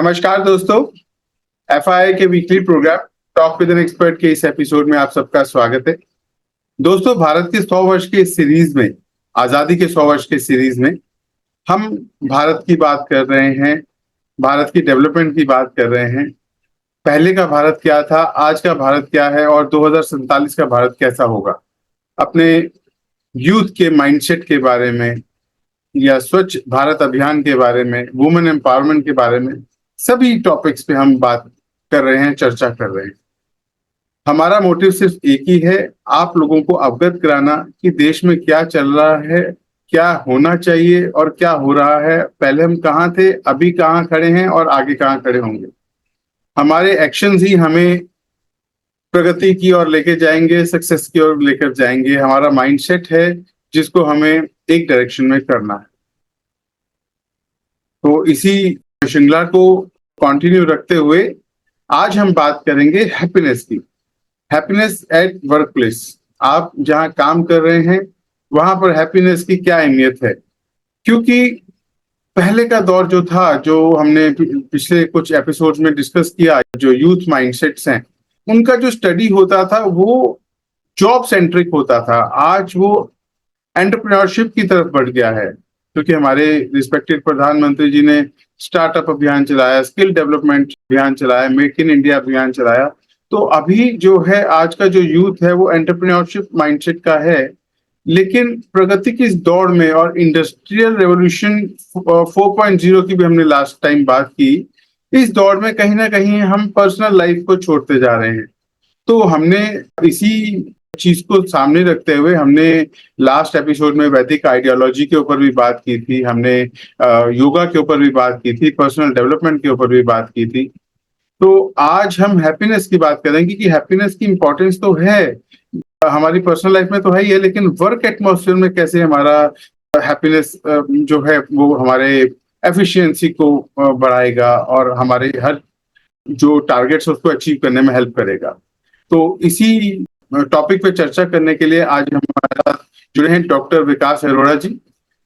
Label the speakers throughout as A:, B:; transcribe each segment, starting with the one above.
A: नमस्कार दोस्तों, एफआईआई के weekly program talk with an expert के इस एपिसोड में आप सबका स्वागत है। दोस्तों, भारत के 100 वर्ष के सीरीज में, आजादी के 100 वर्ष के सीरीज में हम भारत की बात कर रहे हैं, भारत की डेवलपमेंट की बात कर रहे हैं। पहले का भारत क्या था, आज का भारत क्या है और 2047 का भारत कैसा होगा। अपने यूथ के माइंडसेट के बारे में या स्वच्छ भारत अभियान के बारे में, वुमेन एम्पावरमेंट के बारे में, सभी टॉपिक्स पे हम बात कर रहे हैं, चर्चा कर रहे हैं। हमारा मोटिव सिर्फ एक ही है, आप लोगों को अवगत कराना कि देश में क्या चल रहा है, क्या होना चाहिए और क्या हो रहा है। पहले हम कहाँ थे, अभी कहाँ खड़े हैं और आगे कहाँ खड़े होंगे। हमारे एक्शंस ही हमें प्रगति की ओर लेके जाएंगे, सक्सेस की ओर लेकर जाएंगे। हमारा माइंडसेट है जिसको हमें एक डायरेक्शन में करना है। तो इसी श्रृंखला को कंटिन्यू रखते हुए आज हम बात करेंगे हैप्पीनेस की। Happiness at work place. आप जहां काम कर रहे हैं वहां पर हैप्पीनेस की क्या अहमियत है, क्योंकि पहले का दौर जो था, जो हमने पिछले कुछ एपिसोड्स में डिस्कस किया, जो यूथ माइंडसेट्स हैं उनका जो स्टडी होता था वो जॉब सेंट्रिक होता था। आज वो एंटरप्रेन्योरशिप की तरफ बढ़ गया है, क्योंकि हमारे रिस्पेक्टेड प्रधानमंत्री जी ने स्टार्टअप अभियान चलाया, स्किल डेवलपमेंट अभियान चलाया, मेक इन इंडिया अभियान चलाया। तो अभी जो है आज का जो यूथ है वो एंटरप्रेन्योरशिप माइंडसेट का है। लेकिन प्रगति की इस दौड़ में और इंडस्ट्रियल रेवोल्यूशन 4.0 की भी हमने लास्ट टाइम बात की, इस दौड़ में कहीं ना कहीं हम पर्सनल लाइफ को छोड़ते जा रहे हैं। तो हमने इसी चीज को सामने रखते हुए हमने लास्ट एपिसोड में वैदिक आइडियोलॉजी के ऊपर भी बात की थी, हमने योगा के ऊपर भी बात की थी, पर्सनल डेवलपमेंट के ऊपर भी बात की थी। तो आज हम हैप्पीनेस की बात करेंगे कि हैप्पीनेस की इंपॉर्टेंस तो है, हमारी पर्सनल लाइफ में तो है ही है, लेकिन वर्क एटमॉस्फेयर में कैसे हमारा हैप्पीनेस जो है वो हमारे एफिशिएंसी को बढ़ाएगा और हमारे हर जो टारगेट्स उसको अचीव करने में हेल्प करेगा। तो इसी टॉपिक पे चर्चा करने के लिए आज हमारे साथ जुड़े हैं डॉक्टर विकास अरोड़ा जी।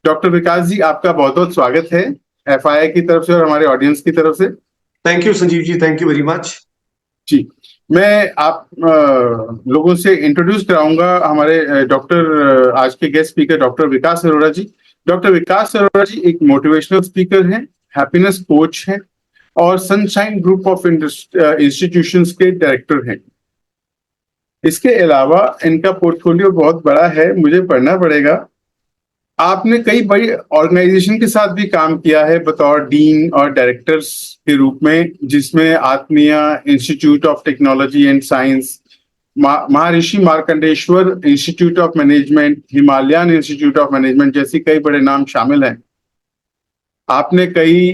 A: डॉक्टर विकास जी, आपका बहुत बहुत स्वागत है एफआईआई की तरफ से और हमारे ऑडियंस की तरफ से।
B: Thank you Sanjeev ji, thank you very much
A: ji. मैं आप लोगों से इंट्रोड्यूस कराऊंगा हमारे डॉक्टर, आज के गेस्ट स्पीकर डॉक्टर विकास अरोड़ा जी। डॉक्टर विकास अरोड़ा जी एक मोटिवेशनल स्पीकर हैं, हैप्पीनेस कोच हैं और सनशाइन ग्रुप ऑफ इंस्टीट्यूशंस के डायरेक्टर हैं। इसके अलावा इनका पोर्टफोलियो बहुत बड़ा है, मुझे पढ़ना पड़ेगा। आपने कई बड़ी ऑर्गेनाइजेशन के साथ भी काम किया है बतौर डीन और डायरेक्टर्स के रूप में, जिसमें Atmiya institute of technology and science, Maharishi Markandeshwar institute of management, Himalayan institute of management जैसी कई बड़े नाम शामिल हैं। आपने कई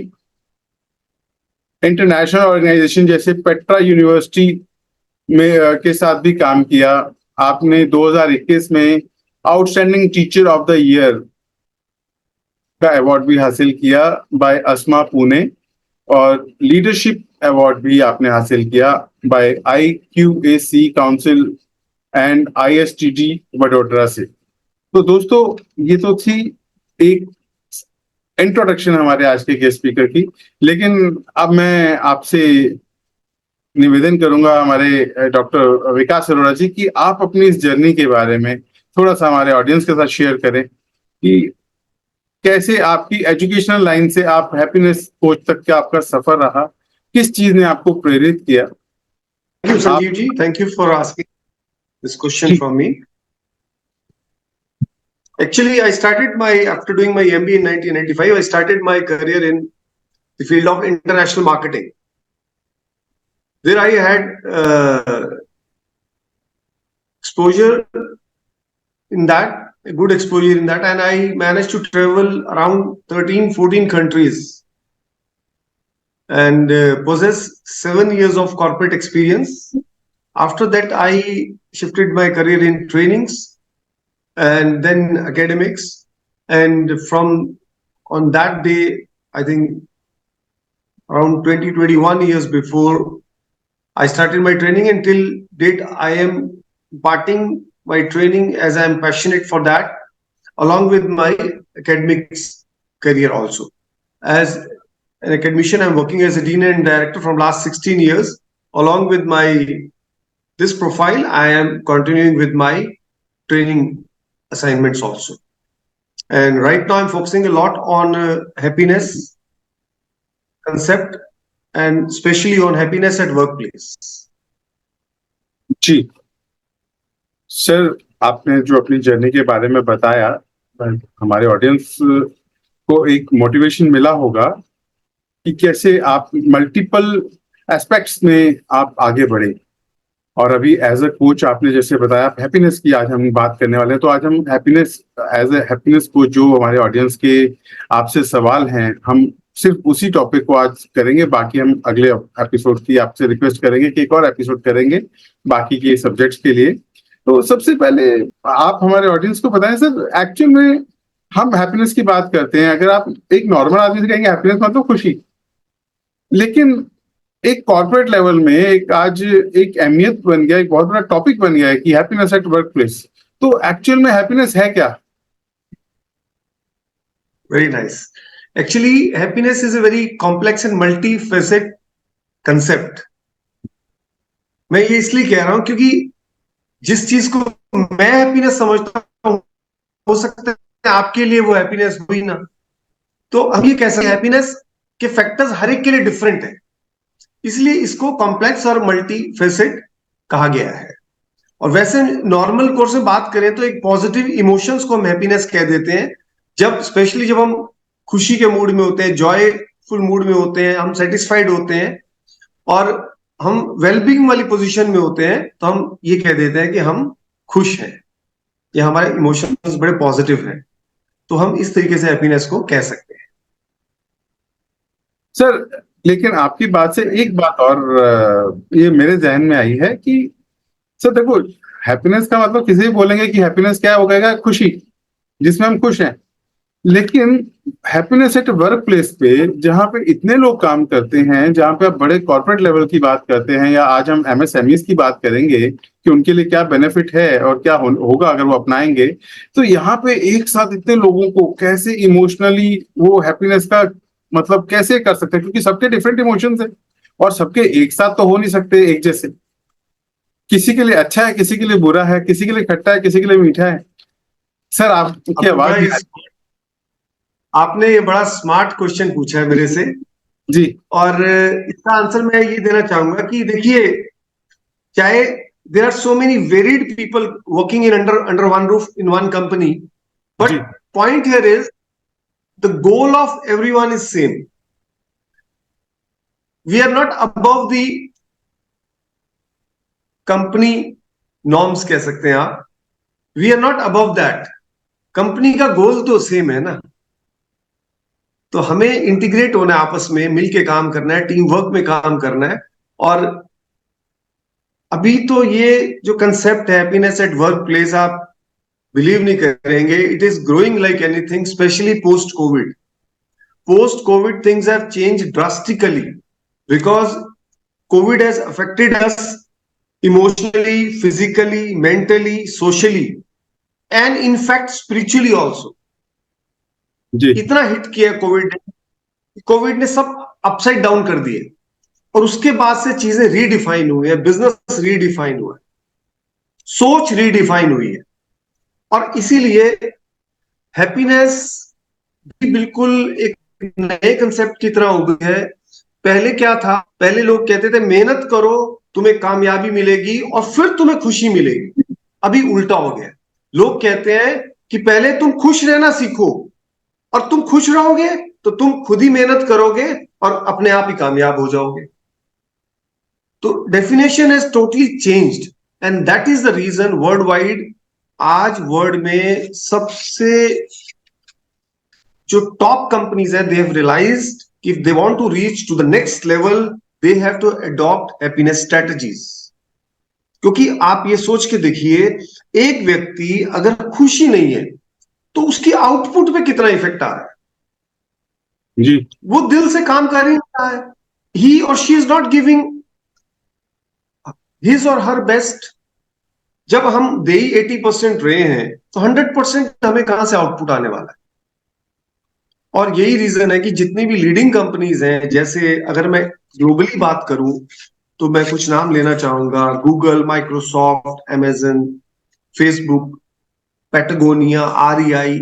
A: इंटरनेशनल ऑर्गेनाइजेशन जैसे पेट्रा यूनिवर्सिटी में के साथ भी काम किया। आपने 2021 में outstanding teacher of the year का अवार्ड भी हासिल किया बाय अस्मा पुणे और लीडरशिप अवार्ड भी आपने हासिल किया by IQAC council and ISTD Vadodara से। तो दोस्तों, ये तो थी एक इंट्रोडक्शन हमारे आज के गेस्ट स्पीकर की, लेकिन अब मैं आपसे निवेदन करूंगा हमारे डॉक्टर विकास अरोड़ा जी कि आप अपनी इस जर्नी के बारे में थोड़ा सा हमारे ऑडियंस के साथ शेयर करें कि कैसे आपकी एजुकेशनल लाइन से आप हैप्पीनेस कोच तक का आपका सफर रहा, किस चीज ने आपको प्रेरित किया।
B: Thank you Sanjeev ji, thank you for asking this question from me. Actually, I started after doing my MBA in 1995, I started my career in the field of international marketing. There I had exposure in that, a good exposure in that, and I managed to travel around 13-14 countries and possess 7 years of corporate experience. After that, I shifted my career in trainings and then academics, and from on that day, I think around 20-21 years before I started my training, until date I am imparting my training as I am passionate for that, along with my academics career also. As an academician. I'm working as a dean and director from last 16 years. Along with this profile, I am continuing with my training assignments also. And right now I'm focusing a lot on happiness concept and especially on happiness at workplace.
A: जी sir, आपने जो अपनी journey के बारे में बताया, हमारे audience को एक मोटिवेशन मिला होगा कि कैसे आप मल्टीपल एस्पेक्ट्स में आप आगे बढ़े। और अभी एज अ कोच आपने जैसे बताया हैप्पीनेस की आज हम बात करने वाले हैं, तो आज हम happiness as a happiness coach जो हमारे ऑडियंस के आपसे सवाल हैं, हम सिर्फ उसी टॉपिक को आज करेंगे। बाकी हम अगले एपिसोड की आपसे रिक्वेस्ट करेंगे कि एक और एपिसोड करेंगे बाकी के सब्जेक्ट्स के लिए। तो सबसे पहले आप हमारे ऑडियंस को बताएं सर, एक्चुअल में हम हैप्पीनेस की बात करते हैं, अगर आप एक नॉर्मल आदमी से कहेंगे हैप्पीनेस मतलब खुशी, लेकिन एक कॉर्पोरेट लेवल में एक आज एक अहमियत बन गया, एक बहुत बड़ा टॉपिक बन गया है कि हैप्पीनेस एट वर्क प्लेस। तो एक्चुअल में हैप्पीनेस है क्या?
B: Very nice. Actually happiness is a very complex and multi facet concept. मैं ये इसलिए कह रहा हूं क्योंकि जिस चीज को मैं हैप्पीनेस समझता हूं, हो सकता है आपके लिए वो हैप्पीनेस हुई ना। तो हम ये कह सकते हैं हैप्पीनेस के फैक्टर्स हर एक के लिए डिफरेंट है, इसलिए इसको कॉम्प्लेक्स और मल्टी फेसेट कहा गया है। और वैसे नॉर्मल कोर्स में बात करें तो एक पॉजिटिव इमोशंस को हम हैप्पीनेस कह देते हैं, जब स्पेशली जब हम खुशी के मूड में होते हैं, जॉयफुल मूड में होते हैं, हम सेटिस्फाइड होते हैं और हम वेलबींग वाली पोजीशन में होते हैं, तो हम ये कह देते हैं कि हम खुश हैं या हमारे इमोशंस बड़े पॉजिटिव हैं। तो हम इस तरीके से हैप्पीनेस को कह सकते हैं।
A: सर लेकिन आपकी बात से एक बात और ये मेरे जहन में आई है कि सर देखो, हैप्पीनेस का मतलब किसी भी बोलेंगे कि हैप्पीनेस क्या है, वो कहेगा खुशी, जिसमें हम खुश हैं। लेकिन हैप्पीनेस एट वर्क प्लेस पे जहां पे इतने लोग काम करते हैं, जहां पे आप बड़े कॉर्पोरेट लेवल की बात करते हैं, या आज हम एमएसएमईज की बात करेंगे कि उनके लिए क्या बेनिफिट है और क्या होगा अगर वो अपनाएंगे, तो यहाँ पे एक साथ इतने लोगों को कैसे इमोशनली वो हैप्पीनेस का मतलब कैसे कर सकते हैं, क्योंकि सबके डिफरेंट इमोशंस है और सबके एक साथ तो हो नहीं सकते एक जैसे। किसी के लिए अच्छा है, किसी के लिए बुरा है, किसी के लिए खट्टा है, किसी के लिए मीठा है। सर आपकी आवाज
B: आपने ये बड़ा स्मार्ट क्वेश्चन पूछा है मेरे से
A: जी,
B: और इसका आंसर मैं ये देना चाहूंगा कि देखिए, चाहे there are so many varied people working in under one roof in one company, but point here is the goal of everyone is same. We are not above the company norms कह सकते हैं आप, we are not above that. Company का goal तो same है ना, तो हमें इंटीग्रेट होना है, आपस में मिलके काम करना है, टीम वर्क में काम करना है। और अभी तो ये जो कंसेप्ट है हैप्पीनेस एट वर्क प्लेस, आप बिलीव नहीं करेंगे, it is growing like anything, specially post Covid. Post Covid things have changed drastically because Covid has affected us emotionally, physically, mentally, socially and in fact spiritually also. इतना hit किया Covid ने सब upside down कर दिए और उसके बाद से चीजें रीडिफाइन हुई है, बिजनेस रीडिफाइन हुआ है, सोच रीडिफाइन हुई है। और इसीलिए हैप्पीनेस भी बिल्कुल एक नए कंसेप्ट की तरह हो गई है। पहले क्या था, पहले लोग कहते थे मेहनत करो तुम्हें कामयाबी मिलेगी और फिर तुम्हें खुशी मिलेगी। अभी उल्टा हो गया, लोग कहते हैं कि पहले तुम खुश रहना सीखो और तुम खुश रहोगे तो तुम खुद ही मेहनत करोगे और अपने आप ही कामयाब हो जाओगे। तो definition is totally changed and that is the reason world wide आज वर्ल्ड में सबसे जो टॉप कंपनीज है, दे हैव रियलाइज्ड कि if they want to reach to the next level they have to adopt happiness strategies. क्योंकि आप ये सोच के देखिए, एक व्यक्ति अगर खुशी नहीं है तो उसकी आउटपुट पे कितना इफेक्ट आ रहा है
A: जी।
B: वो दिल से काम कर ही नहीं रहा है, ही और she is not giving his और हर बेस्ट। जब हम दे ही 80% रहे हैं तो 100% हमें कहां से आउटपुट आने वाला है। और यही रीजन है कि जितनी भी लीडिंग कंपनीज हैं, जैसे अगर मैं ग्लोबली बात करूं तो मैं कुछ नाम लेना चाहूंगा: Google, Microsoft, Amazon, Facebook, Patagonia, REI,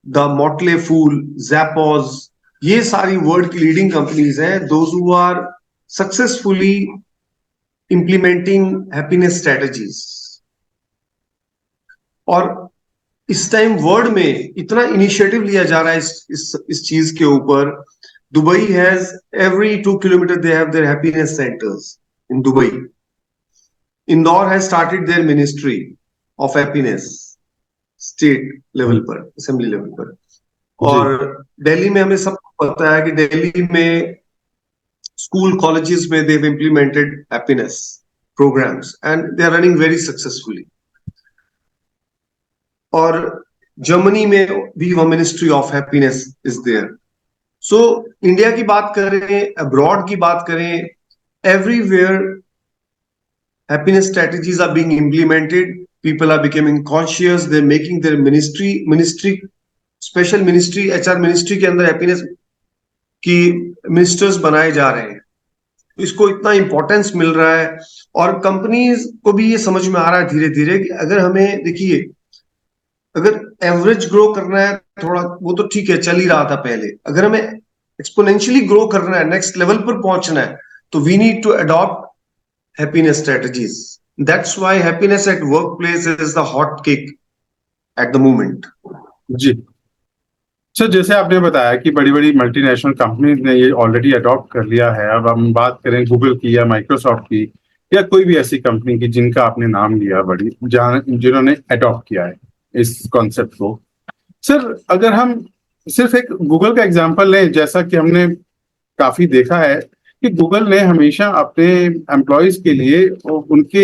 B: the Motley Fool, Zappos. ये सारी वर्ल्ड की लीडिंग कंपनीज हैं, those who are successfully implementing happiness strategies. और इस टाइम वर्ल्ड में इतना इनिशिएटिव लिया जा रहा है इस चीज के ऊपर। Dubai has every 2 kilometre they have their happiness centres in Dubai. Indore has started their ministry of happiness state level पर, असेंबली लेवल पर।
A: जी
B: और दिल्ली में हमें सबको पता है कि दिल्ली में स्कूल कॉलेजेस में they've implemented happiness programmes and they are running very successfully. और जर्मनी में भी वो ministry of happiness is there. So India की बात करें, अब्रॉड की बात करें, everywhere happiness strategies are being implemented. People are becoming conscious. They're making their special ministry, HR ministry के अंदर हैप्पीनेस की मिनिस्टर्स बनाए जा रहे हैं। इसको इतना इंपॉर्टेंस मिल रहा है और कंपनीज को भी ये समझ में आ रहा है धीरे धीरे कि अगर हमें, देखिए, अगर एवरेज ग्रो करना है थोड़ा, वो तो ठीक है, चल ही रहा था पहले। अगर हमें एक्सपोनेंशियली ग्रो करना है, नेक्स्ट लेवल पर पहुंचना है, तो we need to adopt happiness strategies. That's why happiness at workplace is the hot cake at the moment.
A: जी सर, जैसे आपने बताया कि बड़ी बड़ी मल्टीनेशनल कंपनीज ने ये ऑलरेडी अडॉप्ट कर लिया है। अब हम बात करें गूगल की या माइक्रोसॉफ्ट की या कोई भी ऐसी कंपनी की जिनका आपने नाम लिया, बड़ी जिन्होंने अडॉप्ट किया है इस कॉन्सेप्ट को। सर, अगर हम सिर्फ एक गूगल का एग्जांपल लें, जैसा कि हमने काफी देखा है कि गूगल ने हमेशा अपने एम्प्लॉयज के लिए उनके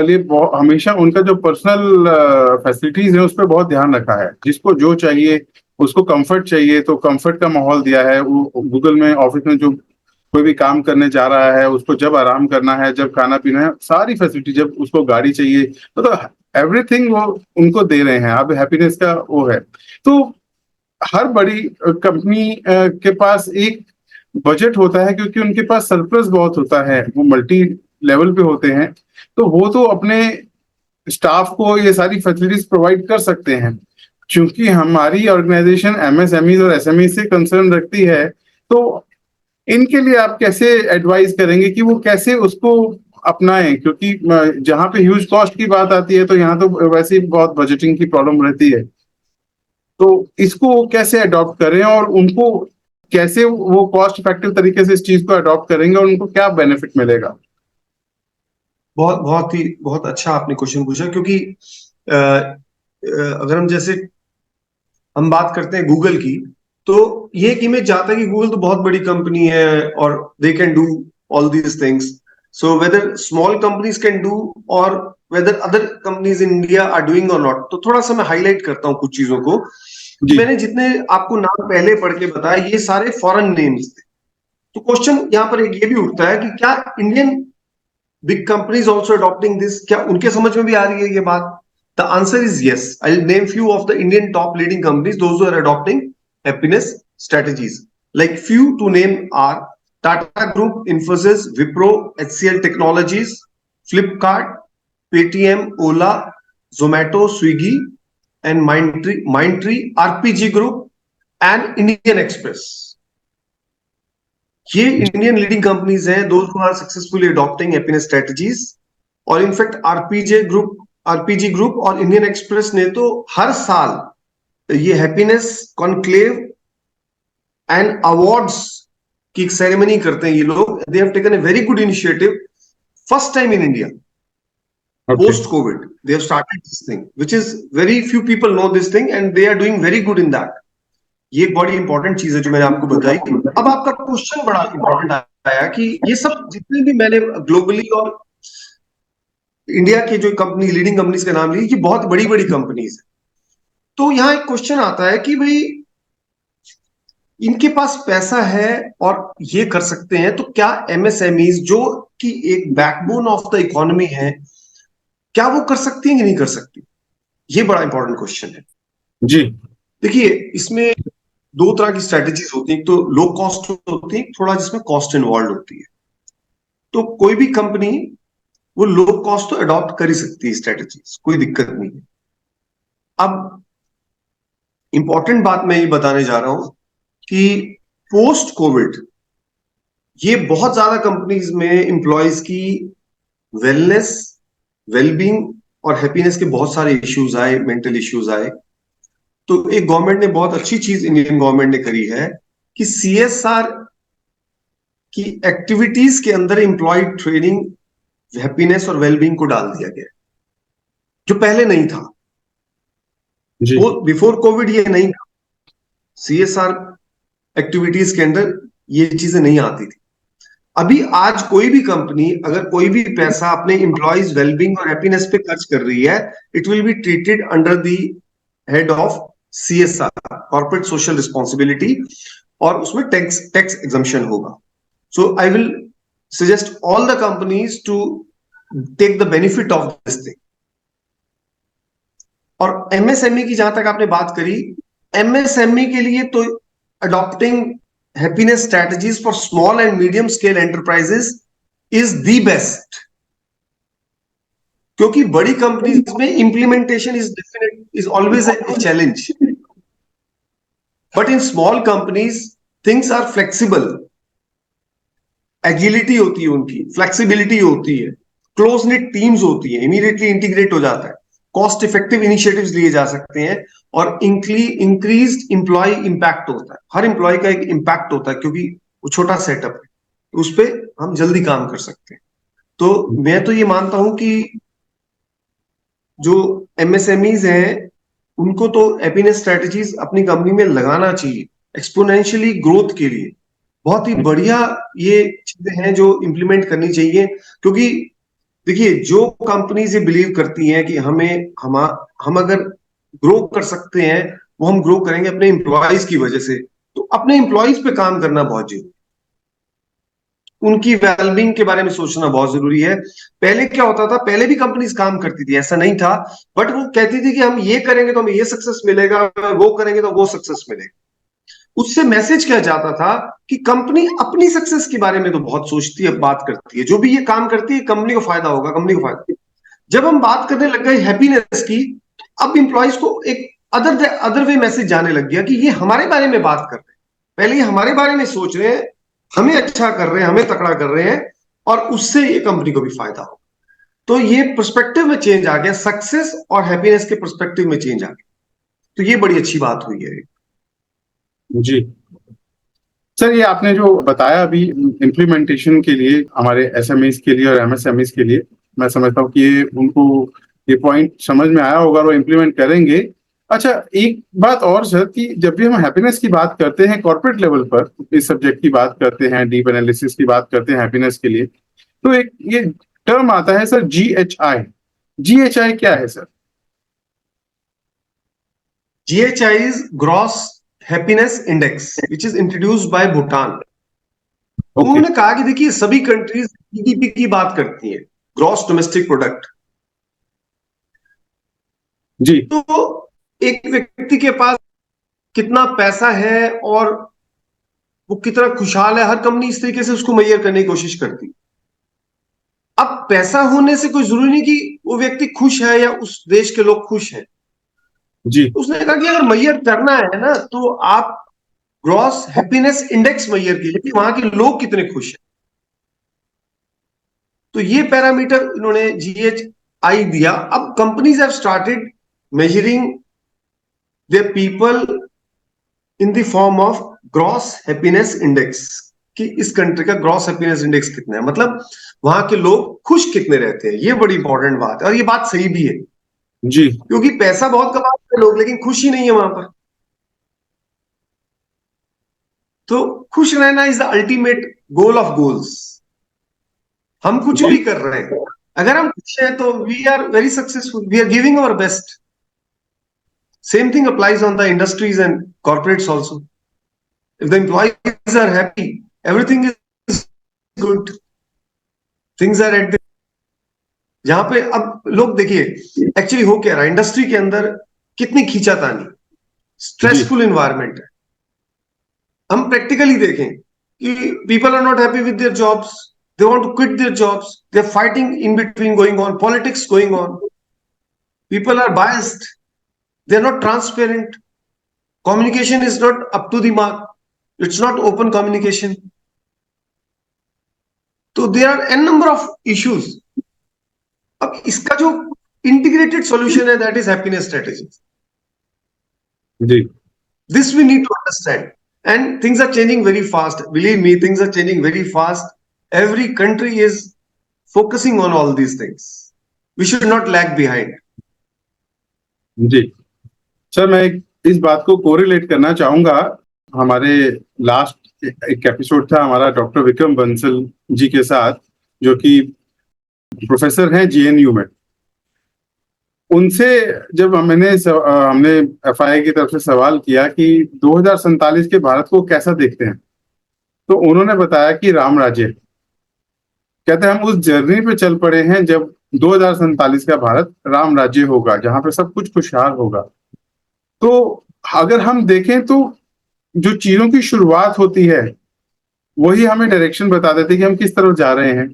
A: लिए हमेशा उनका जो पर्सनल फैसिलिटीज है उस पर बहुत ध्यान रखा है। जिसको जो चाहिए, उसको कंफर्ट चाहिए तो कंफर्ट का माहौल दिया है। वो गूगल में ऑफिस में जो कोई भी काम करने जा रहा है, उसको जब आराम करना है, जब खाना पीना है, सारी फैसिलिटी, जब उसको गाड़ी चाहिए तो एवरीथिंग वो उनको दे रहे हैं। अब हैप्पीनेस का वो है। तो हर बड़ी कंपनी के पास एक बजट होता है, क्योंकि उनके पास सरप्लस बहुत होता है, वो मल्टी लेवल पे होते हैं, तो वो तो अपने स्टाफ को ये सारी फैसिलिटीज प्रोवाइड कर सकते हैं। क्योंकि हमारी ऑर्गेनाइजेशन एमएसएमई और एसएमई से कंसर्न रखती है, तो इनके लिए आप कैसे एडवाइस करेंगे कि वो कैसे उसको अपनाएं? क्योंकि जहां पे ह्यूज कॉस्ट की बात आती है, तो यहाँ तो वैसे ही बहुत बजटिंग की प्रॉब्लम रहती है। तो इसको कैसे अडॉप्ट करें और उनको कैसे वो कॉस्ट इफेक्टिव तरीके से इस चीज को अडॉप्ट करेंगे और उनको क्या बेनिफिट मिलेगा?
B: बहुत अच्छा आपने क्वेश्चन पूछा, क्योंकि अगर हम बात करते हैं गूगल की, तो ये एक इमेज जाता है कि गूगल तो बहुत बड़ी कंपनी है और they can do all these things. So whether small companies can do or whether other companies in India are doing or not, तो थोड़ा सा मैं हाईलाइट करता हूँ कुछ चीजों को। मैंने जितने आपको नाम पहले पढ़ के बताया, ये सारे फॉरेन नेम्स थे। तो क्वेश्चन यहाँ पर एक ये भी उठता है कि क्या Indian big companies also adopting this? क्या उनके समझ में भी आ रही है ये बात? The answer is yes. I'll name few of the Indian top leading companies, those who are adopting happiness strategies. Like few to name are Tata Group, Infosys, Wipro, HCL Technologies, Flipkart, Paytm, Ola, Zomato, Swiggy, and Mindtree, RPG Group, and Indian Express. ये Indian leading companies हैं, those who are successfully adopting happiness strategies. और in fact RPG group और Indian Express ने तो हर साल ये happiness conclave and awards की एक सेरेमनी करते हैं ये लोग। They have taken a very good initiative, first time in India post covid they have started this thing, which is very few people know this thing and they are doing very good in that. ये एक बड़ी important चीज है जो मैंने आपको बताई। अब आपका क्वेश्चन बड़ा इंपॉर्टेंट आया कि ये सब जितने भी मैंने ग्लोबली और इंडिया के जो कंपनी लीडिंग कंपनीज के नाम लिए, ये बहुत बड़ी बड़ी कंपनीज है। तो यहाँ एक क्वेश्चन आता है कि भाई इनके पास पैसा है और ये कर सकते हैं, तो क्या एमएसएमईज जो कि एक बैकबोन ऑफ द इकोनॉमी है, क्या वो कर सकती है कि नहीं कर सकती? ये बड़ा इंपॉर्टेंट क्वेश्चन है।
A: जी
B: देखिए, इसमें दो तरह की स्ट्रेटेजीज होती हैं। एक तो लो कॉस्ट होती है, थोड़ा जिसमें कॉस्ट इन्वॉल्व होती है। तो कोई भी कंपनी वो लो कॉस्ट तो अडॉप्ट कर ही सकती है स्ट्रेटेजीज, कोई दिक्कत नहीं है। अब इंपॉर्टेंट बात मैं ये बताने जा रहा हूं कि पोस्ट कोविड ये बहुत ज्यादा कंपनीज में एम्प्लॉयज की वेलनेस, वेलबींग और हैप्पीनेस के बहुत सारे इश्यूज आए, मेंटल इश्यूज आए। तो एक गवर्नमेंट ने बहुत अच्छी चीज इंडियन गवर्नमेंट ने करी है कि सीएसआर की एक्टिविटीज के अंदर एम्प्लॉय ट्रेनिंग, हैप्पीनेस और वेलबींग को डाल दिया गया, जो पहले नहीं था।
A: जी
B: वो बिफोर कोविड ये नहीं था, सीएसआर एक्टिविटीज के अंदर ये चीजें नहीं आती थी। अभी आज कोई भी कंपनी अगर कोई भी पैसा अपने एम्प्लॉयज वेलबींग और हैप्पीनेस पे खर्च कर रही है, it will be treated under the head of CSR, corporate social responsibility, और उसमें टैक्स टैक्स एग्जम्पशन होगा। So I will suggest all the companies to take the benefit of this thing. और एमएसएमई की जहां तक आपने बात करी, एमएसएमई के लिए तो adopting happiness strategies for small and medium scale enterprises is the best. क्योंकि बड़ी कंपनीज में implementation is always a challenge, but in small companies things are flexible, agility होती है उनकी, फ्लेक्सिबिलिटी होती है, क्लोज निट टीम्स होती है, इमीडिएटली इंटीग्रेट हो जाता है, कॉस्ट इफेक्टिव इनिशिएटिव्स लिए जा सकते हैं, और इंक्रीज्ड इंप्लॉय इंपैक्ट होता है। हर इंप्लॉय का एक इंपैक्ट होता है क्योंकि वो छोटा सेटअप है, उस पर हम जल्दी काम कर सकते हैं। तो मैं तो ये मानता हूं कि जो एमएसएमईज हैं उनको तो हैप्पीनेस स्ट्रेटजीज अपनी कंपनी में लगाना चाहिए एक्सपोनेंशियली ग्रोथ के लिए। बहुत ही बढ़िया ये चीजें हैं जो इंप्लीमेंट करनी चाहिए। क्योंकि देखिए, जो कंपनीज ये बिलीव करती हैं कि हम अगर ग्रो कर सकते हैं, वो हम ग्रो करेंगे अपने एम्प्लॉयज की वजह से, तो अपने एम्प्लॉयज पे काम करना बहुत जरूरी, उनकी वेलबींग के बारे में सोचना बहुत जरूरी है। पहले क्या होता था, पहले भी कंपनीज काम करती थी, ऐसा नहीं था, बट वो कहती थी कि हम ये करेंगे तो हमें ये सक्सेस मिलेगा, वो करेंगे तो वो सक्सेस मिलेगा। उससे मैसेज क्या जाता था कि कंपनी अपनी सक्सेस के बारे में तो बहुत सोचती है, बात करती है, जो भी ये काम करती है कंपनी को फायदा होगा, कंपनी को फायदा। जब हम बात करने लग गए हैप्पीनेस की, अब इंप्लॉयज को एक अदर वे मैसेज जाने लग गया कि ये हमारे बारे में बात कर रहे हैं, पहले ये हमारे बारे में सोच रहे हैं, हमें अच्छा कर रहे हैं, हमें तकड़ा कर रहे हैं, और उससे ये कंपनी को भी फायदा हो। तो ये पर्सपेक्टिव में चेंज आ गया, सक्सेस और हैप्पीनेस के पर्सपेक्टिव में चेंज आ गया। तो ये बड़ी अच्छी बात हुई है।
A: जी सर, ये आपने जो बताया अभी इम्प्लीमेंटेशन के लिए हमारे एसएमईज के लिए और एमएसएमईज के लिए, मैं समझता हूँ कि ये उनको ये पॉइंट समझ में आया होगा और वो इम्प्लीमेंट करेंगे। अच्छा, एक बात और सर, कि जब भी हम हैप्पीनेस की बात करते हैं कॉर्पोरेट लेवल पर, इस सब्जेक्ट की बात करते हैं, डीप एनालिसिस की बात करते हैं हैप्पीनेस के लिए, तो एक ये टर्म आता है सर, GHI। GHI क्या है sir?
B: GHI is Gross Happiness Index, which is introduced by Bhutan.
A: Okay.
B: उन्होंने कहा कि देखिए, सभी कंट्रीज जीडीपी की बात करती हैं, ग्रॉस डोमेस्टिक प्रोडक्ट।
A: जी
B: तो एक व्यक्ति के पास कितना पैसा है और वो कितना खुशहाल है, हर कंपनी इस तरीके से उसको मेजर करने की कोशिश करती है। अब पैसा होने से कोई जरूरी नहीं कि वो व्यक्ति खुश है या उस देश के लोग खुश हैं।
A: जी
B: उसने कहा कि अगर मेजर करना है ना, तो आप ग्रॉस हैप्पीनेस इंडेक्स मेजर कीजिए कि वहां के लोग कितने खुश हैं। तो ये पैरामीटर इन्होंने GHI दिया। अब companies have started measuring their people in the form of gross happiness index, कि इस कंट्री का ग्रॉस हैप्पीनेस इंडेक्स कितना है, मतलब वहां के लोग खुश कितने रहते हैं। ये बड़ी इंपॉर्टेंट बात है, और ये बात सही भी है,
A: जी
B: क्योंकि पैसा बहुत कमाते हैं लोग लेकिन खुश ही नहीं है वहां पर। तो खुश रहना is the ultimate goal of goals. हम कुछ भी कर रहे हैं, अगर हम खुश हैं तो we are very successful, we are giving our best. Same thing applies on the industries and corporates also. If the employees are happy, everything is good. Things are at the जहां पे अब लोग देखिए, एक्चुअली हो क्या रहा है industry के अंदर, कितनी खींचातानी, स्ट्रेसफुल इन्वायरमेंट है। हम प्रैक्टिकली देखें कि people are not happy with their jobs, they want to quit their jobs, they are fighting in between, going on politics going on, people are biased, they are not transparent, communication is not up to the mark, it's not open communication, तो there are n number of issues। अब इसका जो integrated solution है, that is happiness strategy,
A: जी
B: this we need to understand, and things are changing very fast, believe me, things are changing very fast, every country is focusing on all these things, we should not lag behind।
A: जी sir, मैं इस बात को correlate करना चाहूंगा। हमारे last एक episode था हमारा डॉक्टर विक्रम बंसल जी के साथ, जो कि प्रोफेसर हैं जेएनयू में। उनसे जब हमने एफआईआई की तरफ से सवाल किया कि 2047 के भारत को कैसा देखते हैं, तो उन्होंने बताया कि राम राज्य। कहते हैं हम उस जर्नी पे चल पड़े हैं जब 2047 का भारत राम राज्य होगा, जहां पे सब कुछ खुशहाल होगा। तो अगर हम देखें तो जो चीजों की शुरुआत होती है वही हमें डायरेक्शन बता देती है कि हम किस तरफ जा रहे हैं।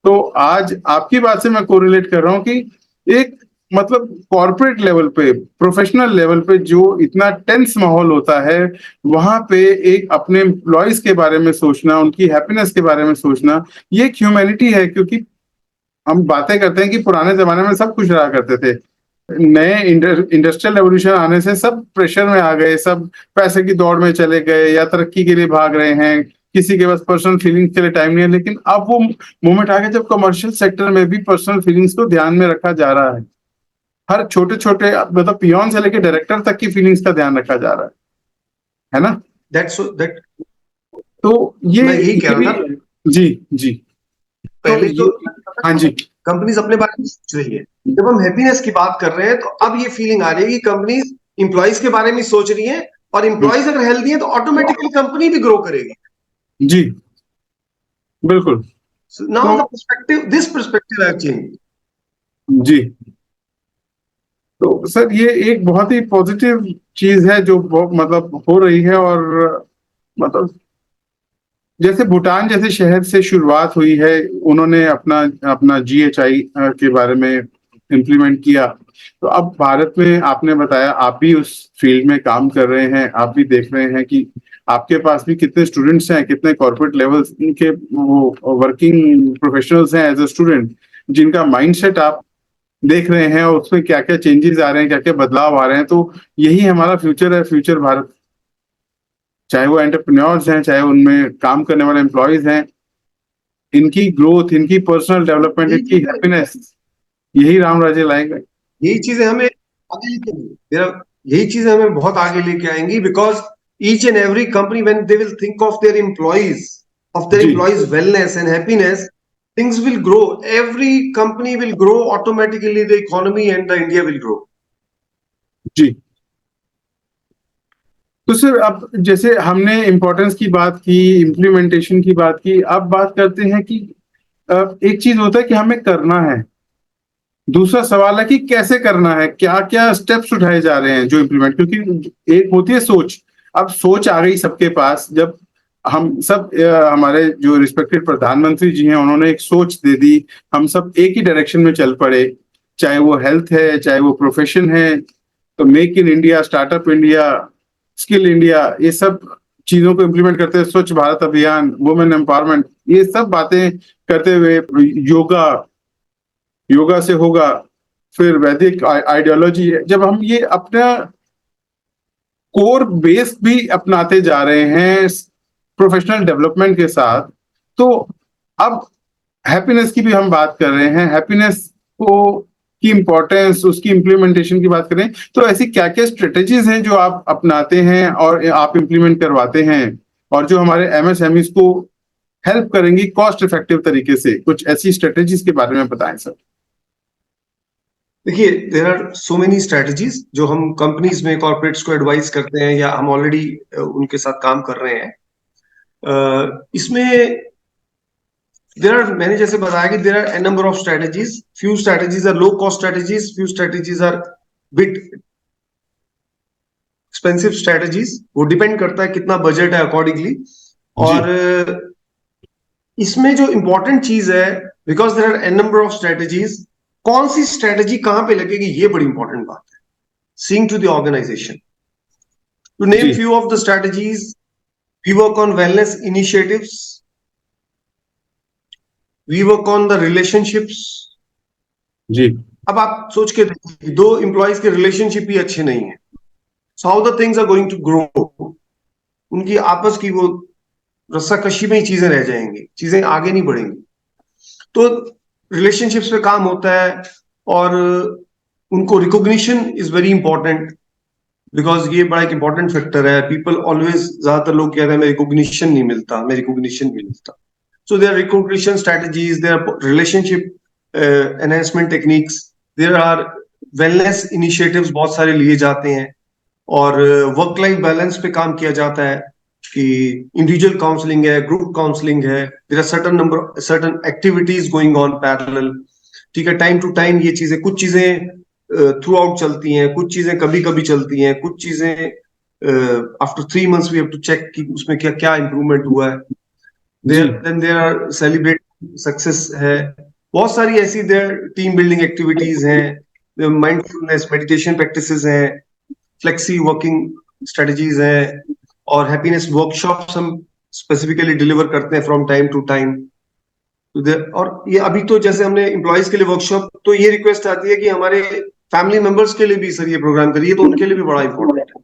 A: तो आज आपकी बात से मैं कोरिलेट कर रहा हूं कि एक मतलब कॉर्पोरेट लेवल पे, प्रोफेशनल लेवल पे जो इतना टेंस माहौल होता है, वहां पे एक अपने एम्प्लॉयज के बारे में सोचना, उनकी हैप्पीनेस के बारे में सोचना, ये एक ह्यूमैनिटी है। क्योंकि हम बातें करते हैं कि पुराने जमाने में सब कुछ रहा करते थे, नए इंडस्ट्रियल रेवोल्यूशन आने से सब प्रेशर में आ गए, सब पैसे की दौड़ में चले गए या तरक्की के लिए भाग रहे हैं, किसी के पास पर्सनल फीलिंग्स के लिए टाइम नहीं है। लेकिन अब वो मोमेंट आ गया जब कमर्शियल सेक्टर में भी पर्सनल फीलिंग्स को ध्यान में रखा जा रहा है। हर छोटे छोटे मतलब पियोन से लेकर डायरेक्टर तक की फीलिंग्स का ध्यान रखा जा रहा है ना?
B: दैट
A: तो ये
B: मैं यही कह रहा था।
A: जी जी
B: पहले तो
A: हाँ जी,
B: कंपनीज अपने बारे में सोच रही है, जब हम हैप्पीनेस की बात कर रहे हैं तो अब ये फीलिंग आ रही है कि कंपनीज इंप्लॉइज के बारे में सोच रही है, और इंप्लॉइज अगर हेल्दी है तो ऑटोमेटिकली कंपनी भी ग्रो करेगी।
A: जी बिल्कुल।
B: Now the perspective, this perspective have changed.
A: जी, तो सर ये एक बहुत ही पॉजिटिव चीज है जो मतलब हो रही है। और मतलब जैसे भूटान जैसे शहर से शुरुआत हुई है, उन्होंने अपना जीएचआई के बारे में इम्प्लीमेंट किया। तो अब भारत में आपने बताया आप भी उस फील्ड में काम कर रहे हैं, आप भी देख रहे हैं कि आपके पास भी कितने स्टूडेंट्स हैं, कितने कॉर्पोरेट लेवल के वो वर्किंग प्रोफेशनल्स हैं एज अ स्टूडेंट, जिनका माइंडसेट आप देख रहे हैं और उसमें क्या क्या चेंजेस आ रहे हैं, क्या क्या बदलाव आ रहे हैं। तो यही हमारा फ्यूचर है, फ्यूचर भारत। चाहे वो एंटरप्रेन्योर्स हैं, चाहे उनमें काम करने वाले एम्प्लॉयज हैं, इनकी ग्रोथ, इनकी पर्सनल डेवलपमेंट, इनकी हैप्पीनेस, यही राम राज्य लाएगा।
B: यही चीजें हमें आगे लेके आएंगी, यही चीजें हमें बहुत आगे लेके आएंगी, because each and every company when they will think of their employees wellness and happiness, things will grow, every company will grow, automatically the economy and the India will grow।
A: जी, तो सर अब जैसे हमने importance की बात की, implementation की बात की, अब बात करते हैं कि एक चीज होता है कि हमें करना है, दूसरा सवाल है कि कैसे करना है, क्या क्या स्टेप्स उठाए जा रहे हैं जो इम्प्लीमेंट। क्योंकि एक होती है सोच, अब सोच आ गई सबके पास। जब हम सब हमारे जो रिस्पेक्टेड प्रधानमंत्री जी हैं, उन्होंने एक सोच दे दी, हम सब एक ही डायरेक्शन में चल पड़े, चाहे वो हेल्थ है, चाहे वो प्रोफेशन है। तो make in India, startup India, skill India, ये सब चीजों को इम्प्लीमेंट करते हुए स्वच्छ भारत अभियान, वुमेन एम्पावरमेंट, ये सब बातें करते हुए योगा से होगा, फिर वैदिक आइडियोलॉजी, जब हम ये अपना कोर बेस भी अपनाते जा रहे हैं प्रोफेशनल डेवलपमेंट के साथ, तो अब हैप्पीनेस की भी हम बात कर रहे हैं। हैप्पीनेस को की इंपॉर्टेंस, उसकी इम्प्लीमेंटेशन की बात करें तो ऐसी क्या क्या स्ट्रेटेजीज हैं जो आप अपनाते हैं और आप इम्प्लीमेंट करवाते हैं, और जो हमारे एमएसएमईज को हेल्प करेंगी कॉस्ट इफेक्टिव तरीके से? कुछ ऐसी स्ट्रेटेजीज के बारे में बताएं सर।
B: देखिए, there are so many strategies जो हम कंपनीज में कॉर्पोरेट्स को एडवाइस करते हैं, या हम ऑलरेडी उनके साथ काम कर रहे हैं। इसमें मैंने जैसे बताया कि there are a number of strategies, few strategies are low cost strategies, few strategies are bit expensive strategies, वो डिपेंड करता है कितना बजट है अकॉर्डिंगली। और इसमें जो इंपॉर्टेंट चीज है, because there are an number of strategies, कौन सी स्ट्रेटजी कहां पे लगेगी ये बड़ी इंपॉर्टेंट बात है। Seeing to the organisation, to name few of the strategies, we work on wellness initiatives, we work on the relationships.
A: जी,
B: अब आप सोच के देखिए, दो एम्प्लॉइज के रिलेशनशिप ही अच्छे नहीं है, so how the things are going to grow. उनकी आपस की वो रस्साकशी में ही चीजें रह जाएंगी, चीजें आगे नहीं बढ़ेंगी। तो रिलेशनशिप्स पे काम होता है, और उनको recognition is very important, because ये बड़ा एक इंपॉर्टेंट फैक्टर है। पीपल ऑलवेज, ज्यादातर लोग कहते हैं मैं रिकॉग्निशन नहीं मिलता, मैं रिकॉग्निशन नहीं मिलता। So there recognition strategies, there relationship enhancement techniques, there are wellness initiatives बहुत सारे लिए जाते हैं, और वर्क लाइफ बैलेंस पे काम किया जाता है कि इंडिविजुअल काउंसलिंग है, ग्रुप काउंसलिंग है, there are certain activities going on parallel. ठीक है, टाइम टू टाइम ये चीजें, कुछ चीजें थ्रू आउट चलती हैं, कुछ चीजें कभी कभी चलती हैं, कुछ चीजें after 3 months we have to check कि उसमें क्या क्या इंप्रूवमेंट हुआ है। देयर आर सेलिब्रेट सक्सेस है, बहुत सारी ऐसी देयर टीम बिल्डिंग एक्टिविटीज हैं, माइंडफुलनेस मेडिटेशन प्रैक्टिसेस हैं, फ्लेक्सी वर्किंग स्ट्रेटजीज हैं, और हैप्पीनेस वर्कशॉप्स हम स्पेसिफिकली डिलीवर करते हैं फ्रॉम टाइम टू टाइम। और ये अभी तो जैसे हमने एम्प्लॉइज के लिए वर्कशॉप, तो ये रिक्वेस्ट आती है कि हमारे फैमिली मेंबर्स के लिए भी सर ये प्रोग्राम करिए, तो उनके लिए भी बड़ा इंपॉर्टेंट है।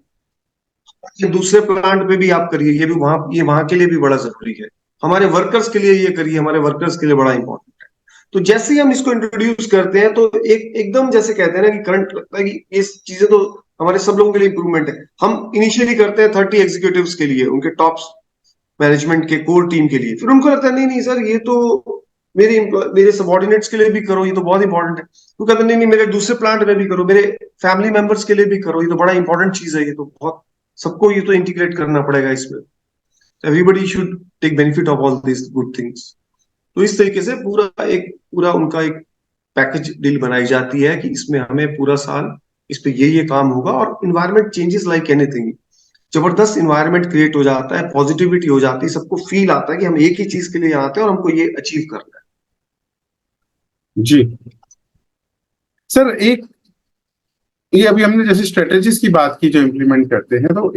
B: ये दूसरे प्लांट पे भी आप करिए, ये वहां के लिए भी बड़ा जरूरी है। हमारे वर्कर्स के लिए ये करिए, हमारे वर्कर्स के लिए बड़ा इंपॉर्टेंट है। तो जैसे ही हम इसको इंट्रोड्यूस करते हैं, तो एकदम जैसे कहते हैं ना कि करंट लगता है कि ये चीजें तो हमारे सब लोगों के लिए इंप्रूवमेंट है। हम इनिशियली करते हैं 30 एग्जीक्यूटिव्स के लिए, उनके टॉप मैनेजमेंट के कोर टीम के लिए, फिर उनको लगता है नहीं नहीं सर, ये तो मेरे सबॉर्डिनेट्स के लिए भी करो, ये तो बहुत इंपॉर्टेंट है। वो कहते नहीं नहीं, मेरे दूसरे प्लांट में भी करो, मेरे फैमिली मेंबर्स के लिए भी करो, ये तो बड़ा इंपॉर्टेंट चीज है, ये तो बहुत, सबको ये तो इंटीग्रेट करना पड़ेगा इसमें। Everybody should take benefit of all this good things. तो इस तरीके से पूरा उनका एक पैकेज डील बनाई जाती है कि इसमें हमें पूरा साल इस पे ये काम होगा। और इन्वायरमेंट चेंजेस लाइक एनीथिंग, जबरदस्त इन्वायरमेंट क्रिएट हो जाता है, पॉजिटिविटी हो जाती है, सबको फील आता है कि हम एक ही चीज के लिए यहाँ आते हैं और हमको ये अचीव करना है।
A: जी सर, ये अभी हमने जैसे स्ट्रेटेजीज की बात की जो इम्प्लीमेंट करते हैं, तो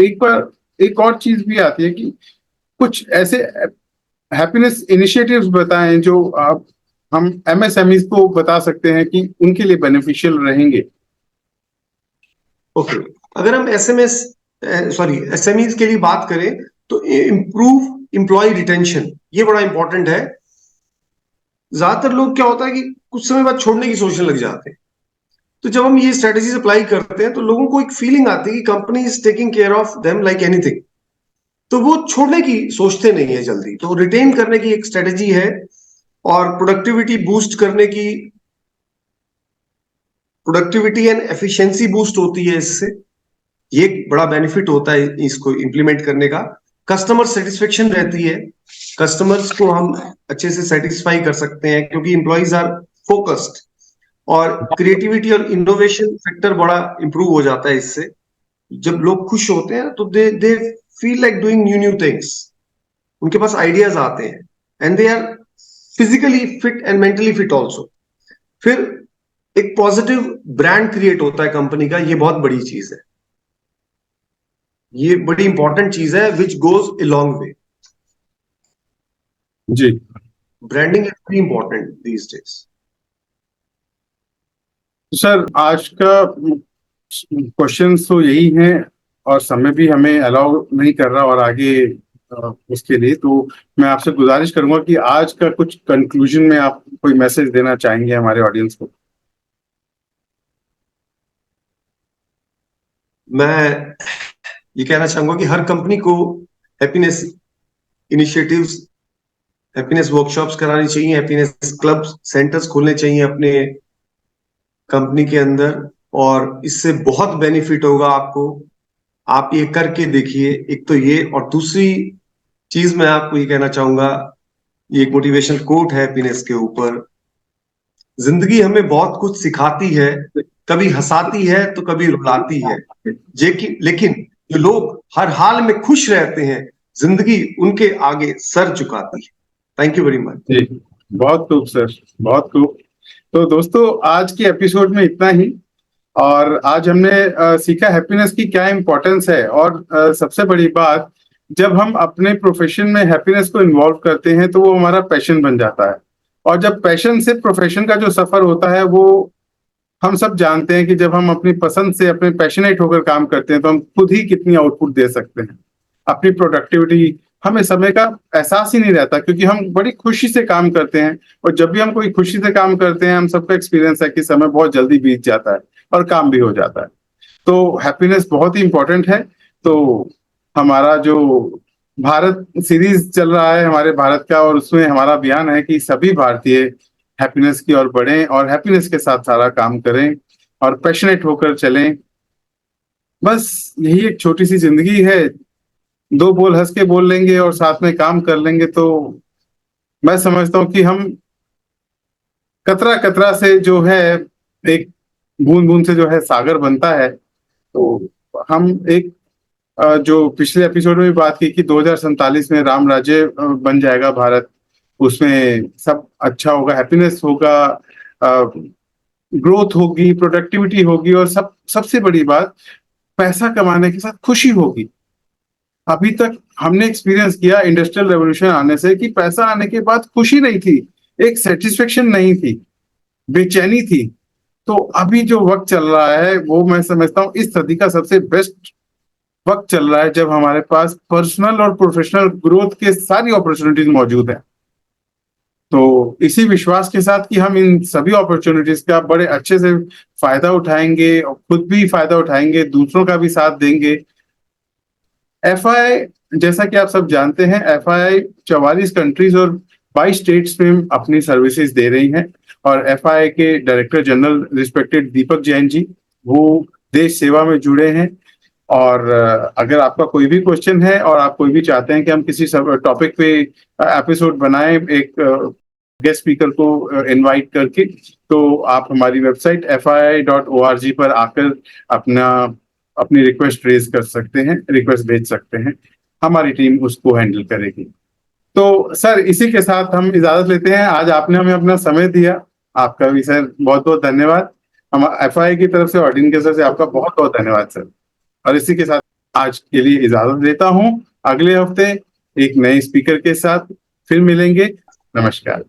A: एक और चीज भी आती है कि कुछ ऐसे हैप्पीनेस इनिशिएटिव्स बताएं जो हम एमएसएमई को बता सकते हैं कि उनके लिए बेनिफिशियल रहेंगे।
B: ओके, अगर हम एसएमईज के लिए बात करें, तो इम्प्रूव एम्प्लॉय रिटेंशन, ये बड़ा इंपॉर्टेंट है। ज्यादातर लोग क्या होता है कि कुछ समय बाद छोड़ने की सोचने लग जाते हैं। तो जब हम ये स्ट्रेटेजीज अप्लाई करते हैं, तो लोगों को एक फीलिंग आती है कि company is taking care of them like anything, तो वो छोड़ने की सोचते नहीं है जल्दी। तो रिटेन करने की एक स्ट्रेटेजी है, और प्रोडक्टिविटी बूस्ट करने की, प्रोडक्टिविटी एंड एफिशिएंसी बूस्ट होती है इससे, ये एक बड़ा बेनिफिट होता है इसको इंप्लीमेंट करने का। कस्टमर सेटिस्फेक्शन रहती है, कस्टमर्स को हम अच्छे से सेटिस्फाई कर सकते हैं क्योंकि एम्प्लॉइज आर फोकस्ड, और क्रिएटिविटी और इनोवेशन फैक्टर बड़ा इंप्रूव हो जाता है इससे। जब लोग खुश होते हैं तो they feel like doing new things, उनके पास आइडियाज आते हैं, and they are physically fit and mentally fit also. फिर एक पॉजिटिव ब्रांड क्रिएट होता है कंपनी का, ये बहुत बड़ी चीज है, ये बड़ी इंपॉर्टेंट चीज है, which goes a long way.
A: जी
B: branding is very important these days.
A: Sir, आज का क्वेश्चंस तो यही हैं, और समय भी हमें अलाउ नहीं कर रहा और आगे उसके लिए, तो मैं आपसे गुजारिश करूंगा कि आज का कुछ कंक्लूजन में आप कोई मैसेज देना चाहेंगे हमारे ऑडियंस को।
B: मैं ये कहना चाहूंगा कि हर कंपनी को हैप्पीनेस इनिशिएटिव्स, हैप्पीनेस वर्कशॉप्स करानी चाहिए, हैप्पीनेस क्लब सेंटर्स खोलने चाहिए अपने कंपनी के अंदर, और इससे बहुत बेनिफिट होगा आपको। आप ये करके देखिए, एक तो ये, और दूसरी चीज मैं आपको ये कहना चाहूंगा, ये एक मोटिवेशनल कोट है हैप्पीनेस के ऊपर, जिंदगी हमें बहुत कुछ सिखाती है, कभी हंसाती है तो कभी रुलाती है, लेकिन जो लोग हर हाल में खुश रहते हैं, जिंदगी उनके आगे सर झुकाती है। Thank you very much.
A: जी, बहुत खूब सर, बहुत खूब। तो दोस्तों, आज के एपिसोड में इतना ही। और आज हमने सीखा हैप्पीनेस की क्या इंपॉर्टेंस है। और सबसे बड़ी बात, जब हम अपने प्रोफेशन में हैप्पीनेस को इन्वॉल्व करते हैं तो वो हमारा पैशन बन जाता है। और जब पैशन से प्रोफेशन का जो सफर होता है, वो हम सब जानते हैं कि जब हम अपनी पसंद से, अपने पैशनेट होकर काम करते हैं तो हम खुद ही कितनी आउटपुट दे सकते हैं। अपनी प्रोडक्टिविटी, हमें समय का एहसास ही नहीं रहता, क्योंकि हम बड़ी खुशी से काम करते हैं। और जब भी हम कोई खुशी से काम करते हैं, हम सबका एक्सपीरियंस है कि समय बहुत जल्दी बीत जाता है और काम भी हो जाता है। तो हैप्पीनेस बहुत ही इंपॉर्टेंट है। तो हमारा जो भारत सीरीज चल रहा है हमारे भारत का, और उसमें हमारा अभियान है कि सभी भारतीय हैप्पीनेस की ओर बढ़ें और हैप्पीनेस के साथ सारा काम करें और पैशनेट होकर चलें। बस यही एक छोटी सी जिंदगी है। दो बोल हंस के बोल लेंगे और साथ में काम कर लेंगे तो मैं समझता हूँ कि हम कतरा कतरा से जो है, एक बूंद बूंद से जो है सागर बनता है। तो हम एक जो पिछले एपिसोड में भी बात की कि 2047 में राम राज्य बन जाएगा भारत। उसमें सब अच्छा होगा, हैप्पीनेस होगा, ग्रोथ होगी, प्रोडक्टिविटी होगी, और सबसे बड़ी बात, पैसा कमाने के साथ खुशी होगी। अभी तक हमने एक्सपीरियंस किया इंडस्ट्रियल रेवोल्यूशन आने से कि पैसा आने के बाद खुशी नहीं थी, एक सेटिस्फेक्शन नहीं थी, बेचैनी थी। तो अभी जो वक्त चल रहा है वो मैं समझता हूँ इस सदी का सबसे बेस्ट वक्त चल रहा है, जब हमारे पास पर्सनल और प्रोफेशनल ग्रोथ के सारी अपॉर्चुनिटीज मौजूद है। तो इसी विश्वास के साथ कि हम इन सभी अपॉर्चुनिटीज का बड़े अच्छे से फायदा उठाएंगे और खुद भी फायदा उठाएंगे, दूसरों का भी साथ देंगे। एफआई, जैसा कि आप सब जानते हैं, एफआई 44 कंट्रीज और 22 स्टेट्स में अपनी सर्विसेज दे रही हैं। और एफआई के डायरेक्टर जनरल रिस्पेक्टेड दीपक जैन जी, वो देश सेवा में जुड़े हैं। और अगर आपका कोई भी क्वेश्चन है और आप कोई भी चाहते हैं कि हम किसी टॉपिक पे एपिसोड बनाएं, एक गेस्ट स्पीकर को इनवाइट करके, तो आप हमारी वेबसाइट fi.org पर आकर अपनी रिक्वेस्ट रेज कर सकते हैं, रिक्वेस्ट भेज सकते हैं। हमारी टीम उसको हैंडल करेगी। तो सर, इसी के साथ हम इजाजत लेते हैं। आज आपने हमें अपना समय दिया, आपका भी सर बहुत बहुत धन्यवाद। हम एफआई की तरफ से, ऑडियंस की तरफ से आपका बहुत बहुत धन्यवाद सर। और इसी के साथ आज के लिए इजाजत देता हूं। अगले हफ्ते एक नए स्पीकर के साथ फिर मिलेंगे। नमस्कार।